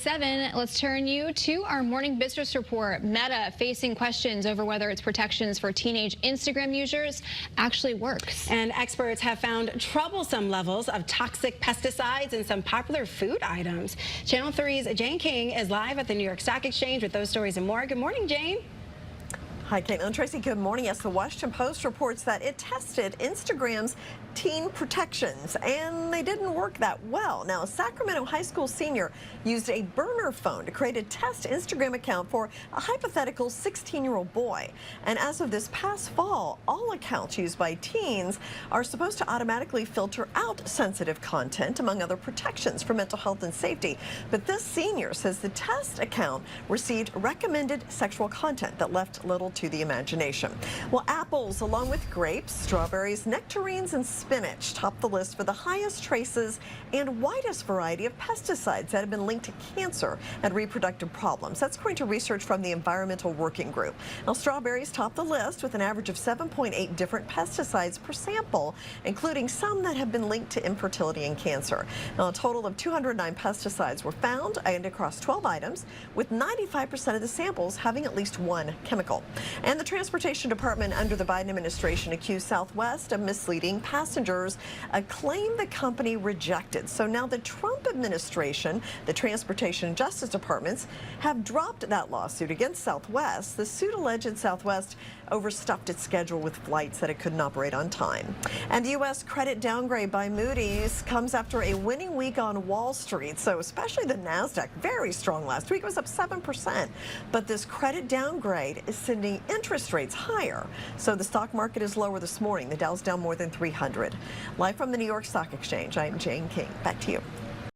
Let's turn you to our morning business report. Meta facing questions over whether its protections for teenage Instagram users actually works. And experts have found troublesome levels of toxic pesticides in some popular food items. Channel 3's Jane King is live at the New York Stock Exchange with those stories and more. Good morning, Jane. Hi, Caitlin and Tracy. Good morning. Yes, the Washington Post reports that it tested Instagram's teen protections, and they didn't work that well. Now, a Sacramento high school senior used a burner phone to create a test Instagram account for a hypothetical 16-year-old boy. And as of this past fall, all accounts used by teens are supposed to automatically filter out sensitive content, among other protections for mental health and safety. But this senior says the test account received recommended sexual content that left little to the imagination. Well, apples, along with grapes, strawberries, nectarines, and spinach top the list for the highest traces and widest variety of pesticides that have been linked to cancer and reproductive problems. That's according to research from the Environmental Working Group. Now, strawberries top the list with an average of 7.8 different pesticides per sample, including some that have been linked to infertility and cancer. Now, a total of 209 pesticides were found and across 12 items, with 95% of the samples having at least one chemical. And the Transportation Department under the Biden administration accused Southwest of misleading passengers, a claim the company rejected. So now the Trump administration, the Transportation and Justice Departments have dropped that lawsuit against Southwest. The suit alleged Southwest overstuffed its schedule with flights that it couldn't operate on time. And the U.S. credit downgrade by Moody's comes after a winning week on Wall Street. So especially the NASDAQ, very strong last week. It was up 7%. But this credit downgrade is sending interest rates higher. So the stock market is lower this morning. The Dow's down more than 300. Live from the New York Stock Exchange, I'm Jane King. Back to you.